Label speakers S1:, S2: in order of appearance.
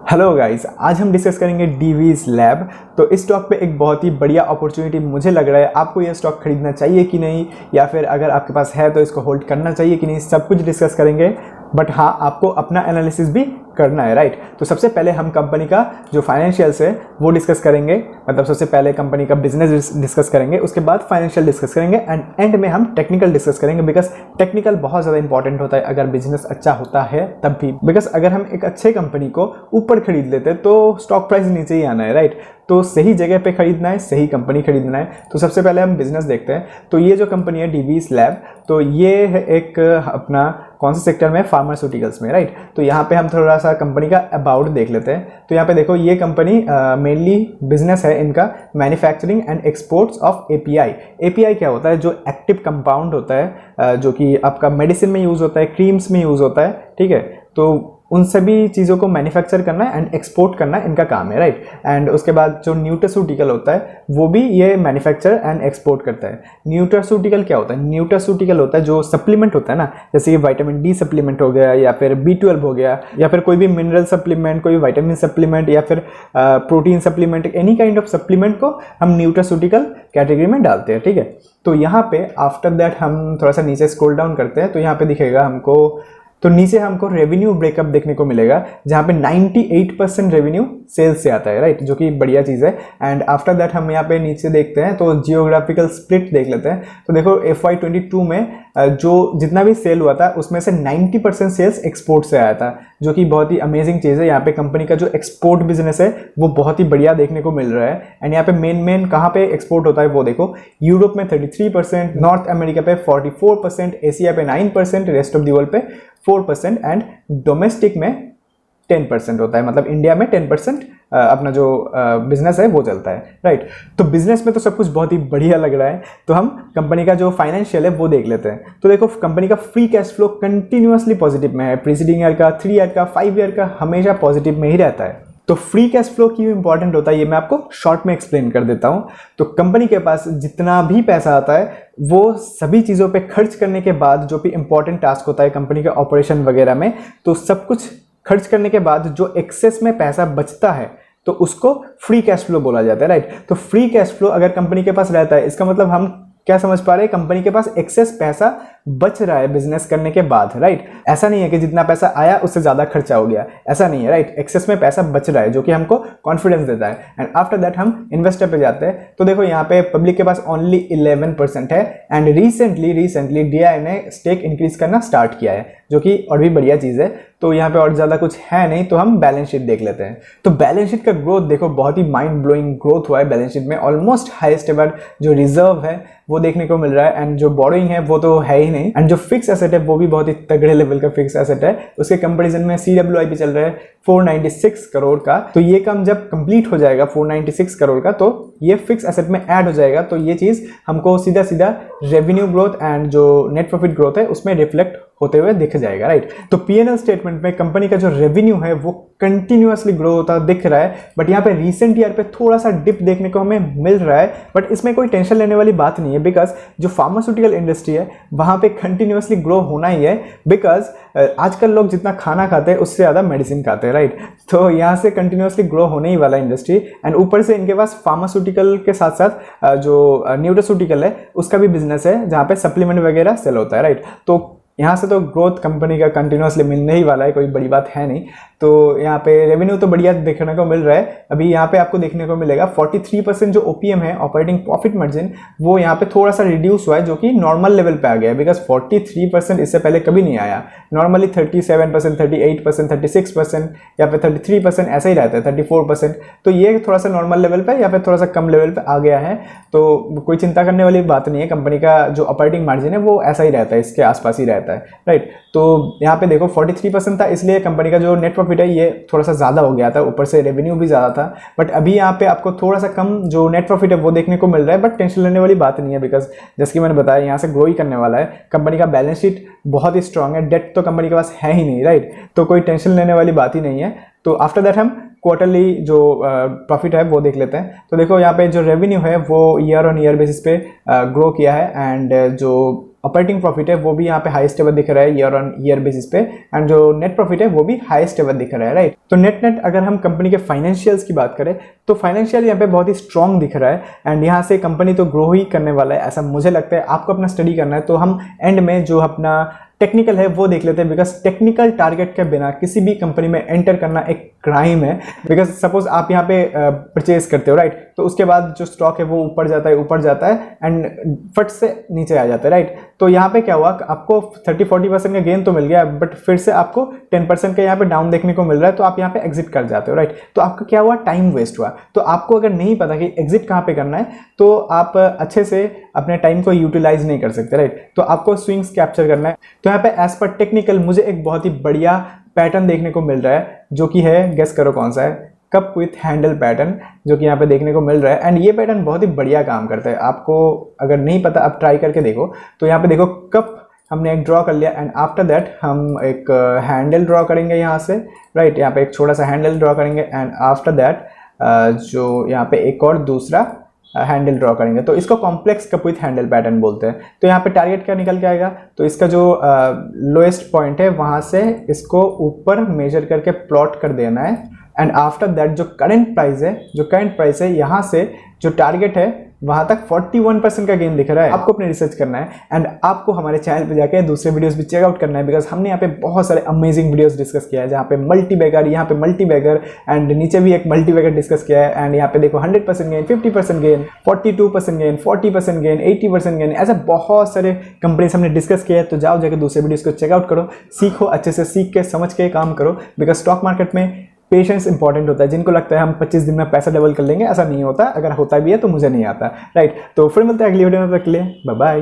S1: Hello guys, आज हम discuss करेंगे डीवीज लैब। तो इस स्टॉक पे एक बहुत ही बढ़िया अपॉर्चुनिटी मुझे लग रहा है। आपको ये स्टॉक खरीदना चाहिए कि नहीं, या फिर अगर आपके पास है तो इसको होल्ड करना चाहिए कि नहीं, सब कुछ डिस्कस करेंगे। बट हाँ, आपको अपना एनालिसिस भी करना है, राइट। तो सबसे पहले हम कंपनी का जो फाइनेंशियल्स है वो डिस्कस करेंगे। मतलब सबसे पहले कंपनी का बिजनेस डिस्कस करेंगे, उसके बाद फाइनेंशियल डिस्कस करेंगे एंड एंड में हम टेक्निकल डिस्कस करेंगे। बिकॉज टेक्निकल बहुत ज़्यादा इंपॉर्टेंट होता है अगर बिजनेस अच्छा होता है तब भी। बिकॉज अगर हम एक अच्छे कंपनी को ऊपर खरीद लेते हैं तो स्टॉक प्राइस नीचे ही आना है, राइट। तो सही जगह पे खरीदना है, सही कंपनी खरीदना है। तो सबसे पहले हम बिजनेस देखते हैं। तो ये जो कंपनी है डीवीज लैब, तो ये है एक अपना कौन से सेक्टर में, फार्मास्यूटिकल्स में, राइट। तो यहाँ पे हम थोड़ा सा कंपनी का अबाउट देख लेते हैं। तो यहाँ पे देखो, ये कंपनी मेनली बिजनेस है इनका manufacturing and exports of API. API क्या होता है? जो एक्टिव कंपाउंड होता है, जो कि आपका मेडिसिन में यूज़ होता है, क्रीम्स में यूज़ होता है, ठीक है। तो उन सभी चीज़ों को मैन्युफैक्चर करना एंड एक्सपोर्ट करना इनका काम है, राइट। एंड उसके बाद जो न्यूट्रास्यूटिकल होता है वो भी ये मैन्युफैक्चर एंड एक्सपोर्ट करता है। न्यूट्रास्यूटिकल क्या होता है? न्यूट्रास्यूटिकल होता है जो सप्लीमेंट होता है ना, जैसे कि विटामिन डी सप्लीमेंट हो गया, या फिर B12 हो गया, या फिर कोई भी मिनरल सप्लीमेंट, कोई विटामिन सप्लीमेंट, या फिर protein supplement, any kind of supplement को हम न्यूट्रास्यूटिकल कैटेगरी में डालते हैं, ठीक है। तो यहाँ पे आफ्टर दैट हम थोड़ा सा नीचे स्क्रॉल डाउन करते हैं तो यहाँ पे दिखेगा हमको, तो नीचे हमको रेवेन्यू ब्रेकअप देखने को मिलेगा, जहाँ पे 98% रेवेन्यू सेल्स से आता है, राइट, जो कि बढ़िया चीज़ है। एंड आफ्टर दैट हम यहाँ पे नीचे देखते हैं तो जियोग्राफिकल स्प्लिट देख लेते हैं। तो देखो FY22 में जो जितना भी सेल हुआ था उसमें से 90% सेल्स एक्सपोर्ट से आया था, जो कि बहुत ही अमेजिंग चीज़ है। यहाँ पे कंपनी का जो एक्सपोर्ट बिजनेस है वो बहुत ही बढ़िया देखने को मिल रहा है। एंड यहाँ पे मेन कहाँ पे एक्सपोर्ट होता है वो देखो, यूरोप में 33%, नॉर्थ अमेरिका पे 44%, एशिया पे 9%, रेस्ट ऑफ द वर्ल्ड पे 4% एंड डोमेस्टिक में 10% होता है। मतलब इंडिया में 10% अपना जो बिजनेस है वो चलता है, राइट। तो बिजनेस में तो सब कुछ बहुत ही बढ़िया लग रहा है। तो हम कंपनी का जो फाइनेंशियल है वो देख लेते हैं। तो देखो, कंपनी का free cash flow continuously positive में है। प्रीसीडिंग ईयर का, 3 ईयर का, 5 ईयर का हमेशा पॉजिटिव में ही रहता है। तो फ्री कैश फ्लो क्यों इंपॉर्टेंट होता है ये मैं आपको शॉर्ट में एक्सप्लेन कर देता हूं। तो कंपनी के पास जितना भी पैसा आता है वो सभी चीज़ों पे खर्च करने के बाद, जो भी इंपॉर्टेंट टास्क होता है कंपनी के ऑपरेशन वगैरह में, तो सब कुछ खर्च करने के बाद जो एक्सेस में पैसा बचता है तो उसको फ्री कैश फ्लो बोला जाता है, राइट। तो फ्री कैश फ्लो अगर कंपनी के पास रहता है, इसका मतलब हम क्या समझ पा रहे हैं? कंपनी के पास एक्सेस पैसा बच रहा है बिजनेस करने के बाद, राइट। ऐसा नहीं है कि जितना पैसा आया उससे ज्यादा खर्चा हो गया, ऐसा नहीं है, राइट। एक्सेस में पैसा बच रहा है जो कि हमको कॉन्फिडेंस देता है। एंड आफ्टर दैट हम इन्वेस्टर पे जाते हैं। तो देखो, यहाँ पे पब्लिक के पास ओनली 11% है। एंड रिसेंटली DI ने स्टेक इंक्रीज करना स्टार्ट किया है, जो कि और भी बढ़िया चीज है। तो यहाँ पे और ज्यादा कुछ है नहीं, तो हम बैलेंस शीट देख लेते हैं। तो बैलेंस शीट का ग्रोथ देखो, बहुत ही माइंड ब्लोइंग ग्रोथ हुआ है बैलेंस शीट में। ऑलमोस्ट हाईएस्ट एवर जो रिजर्व है वो देखने को मिल रहा है। एंड जो बोरोइंग है वो तो है ही नहीं। एंड जो फिक्स एसेट है वो भी बहुत ही तगड़े लेवल का फिक्स एसेट है। उसके कंपैरिजन में CWIP भी चल रहा है 496 करोड़ का। तो ये काम जब कंप्लीट हो जाएगा 496 करोड़ का, तो ये फिक्स एसेट में ऐड हो जाएगा। तो ये चीज हमको सीधा सीधा रेवेन्यू ग्रोथ एंड जो नेट प्रॉफिट ग्रोथ है उसमें रिफ्लेक्ट होते हुए दिख जाएगा, राइट। तो P&L स्टेटमेंट में कंपनी का जो रेवेन्यू है वो कंटिन्यूअसली ग्रो होता दिख रहा है। बट यहाँ पे रिसेंट ईयर पे थोड़ा सा डिप देखने को हमें मिल रहा है। बट इसमें कोई टेंशन लेने वाली बात नहीं है, बिकॉज जो फार्मास्यूटिकल इंडस्ट्री है वहां पे कंटिन्यूअसली ग्रो होना ही है। बिकॉज आजकल लोग जितना खाना खाते हैं उससे ज्यादा मेडिसिन खाते हैं, राइट। तो यहाँ से कंटिन्यूअसली ग्रो होने ही वाला इंडस्ट्री। एंड ऊपर से इनके पास फार्मास्यूटिकल के साथ साथ जो न्यूट्रास्यूटिकल है उसका भी बिजनेस है, जहाँ पे सप्लीमेंट वगैरह सेल होता है, राइट। तो यहाँ से तो ग्रोथ कंपनी का कंटिन्यूअसली मिलने ही वाला है, कोई बड़ी बात है नहीं। तो यहाँ पे रेवेन्यू तो बढ़िया देखने को मिल रहा है। अभी यहाँ पे आपको देखने को मिलेगा 43% जो OPM है, ऑपरेटिंग प्रॉफिट मार्जिन, वो यहाँ पे थोड़ा सा रिड्यूस हुआ है, जो कि नॉर्मल लेवल पे आ गया है। बिकॉज 43% इससे पहले कभी नहीं आया। नॉर्मली 37%, 38%, 36% या फिर 33% ऐसा ही रहता है, 34%। तो ये थोड़ा सा नॉर्मल लेवल पे या फिर थोड़ा सा कम लेवल पे आ गया है। तो कोई चिंता करने वाली बात नहीं है। कंपनी का जो ऑपरेटिंग मार्जिन है वो ऐसा ही रहता है, इसके आसपास ही रहता है, राइट। तो यहाँ पे देखो 43% था, इसलिए कंपनी का जो नेट प्रॉफिट है ये थोड़ा सा ज़्यादा हो गया था, ऊपर से रेवेन्यू भी ज़्यादा था। बट अभी यहाँ पे आपको थोड़ा सा कम जो नेट प्रॉफिट है वो देखने को मिल रहा है। बट टेंशन लेने वाली बात नहीं है, बिकॉज जैसे कि मैंने बताया यहाँ से ग्रो ही करने वाला है। कंपनी का बैलेंस शीट बहुत ही स्ट्रांग है, डेट तो कंपनी के पास है ही नहीं, राइट। तो कोई टेंशन लेने वाली बात ही नहीं है। तो आफ्टर दैट हम क्वार्टरली जो प्रॉफिट है वो देख लेते हैं। तो देखो, यहाँ पे जो रेवेन्यू है वो ईयर ऑन ईयर बेसिस पे ग्रो किया है। एंड जो ऑपरेटिंग प्रॉफिट है वो भी यहाँ पे हाईएस्ट एवर दिख रहा है ईयर ऑन ईयर बेसिस पे, एंड जो नेट प्रॉफिट है वो भी हाईएस्ट एवर दिख रहा है, राइट। तो नेट अगर हम कंपनी के फाइनेंशियल्स की बात करें तो फाइनेंशियल यहाँ पे बहुत ही स्ट्रॉन्ग दिख रहा है, एंड यहाँ से कंपनी तो ग्रो ही करने वाला है ऐसा मुझे लगता है। आपको अपना स्टडी करना है तो हम एंड में जो अपना टेक्निकल है वो देख लेते हैं, बिकॉज टेक्निकल टारगेट के बिना किसी भी कंपनी में एंटर करना एक क्राइम है। बिकॉज सपोज आप यहाँ पे परचेज करते हो, राइट, तो उसके बाद जो स्टॉक है वो ऊपर जाता है एंड फट से नीचे आ जाता है, राइट। तो यहाँ पे क्या हुआ, आपको 30-40% का गेन तो मिल गया, बट फिर से आपको 10% का यहाँ पे डाउन देखने को मिल रहा है, तो आप यहाँ पे एग्जिट कर जाते हो, राइट। तो आपका क्या हुआ, टाइम वेस्ट हुआ। तो आपको अगर नहीं पता कि एग्जिट कहाँ पे करना है तो आप अच्छे से अपने टाइम को यूटिलाइज नहीं कर सकते, राइट। तो आपको स्विंग्स कैप्चर करना है। तो यहाँ पे एज पर टेक्निकल मुझे एक बहुत ही बढ़िया पैटर्न देखने को मिल रहा है, जो कि है, गेस करो कौन सा है, कप विथ हैंडल पैटर्न, जो कि यहाँ पे देखने को मिल रहा है। एंड ये पैटर्न बहुत ही बढ़िया काम करता है। आपको अगर नहीं पता आप ट्राई करके देखो। तो यहाँ पे देखो, कप हमने एक ड्रॉ कर लिया, एंड आफ्टर दैट हम एक हैंडल ड्रॉ करेंगे यहाँ से, राइट। यहाँ पे एक छोटा सा हैंडल ड्रॉ करेंगे, एंड आफ्टर दैट जो यहाँ पे एक और दूसरा हैंडल ड्रॉ करेंगे। तो इसको complex cup with handle pattern बोलते हैं। तो यहाँ पे टारगेट क्या निकल के आएगा, तो इसका जो लोएस्ट पॉइंट है वहाँ से इसको ऊपर मेजर करके प्लॉट कर देना है, एंड आफ्टर दैट जो करंट प्राइस है यहाँ से जो टारगेट है वहाँ तक 41% का गेन दिख रहा है। आपको अपने रिसर्च करना है, एंड आपको हमारे चैनल पे जाके दूसरे वीडियोस भी चेकआउट करना है, बिकॉज हमने यहाँ पे बहुत सारे अमेजिंग वीडियोस डिस्कस किया है, जहाँ पे मल्टी बैगर एंड नीचे भी एक मल्टी बैगर डिस्कस किया है। एंड यहाँ पे देखो 100% gain, 50% gain, 42% gain, 40% gain, 80% gain, ऐसे बहुत सारे कंपनीज हमने डिस्कस किया है। तो जाओ जाके दूसरे वीडियोस को चेकआउट करो, सीखो, अच्छे से सीख के समझ के काम करो, बिकॉज स्टॉक मार्केट में पेशेंस इंपॉर्टेंट होता है। जिनको लगता है हम 25 दिन में पैसा डबल कर लेंगे, ऐसा नहीं होता। अगर होता भी है तो मुझे नहीं आता, राइट। तो फिर मिलते हैं अगली वीडियो में, तक के लिए बाय बाय।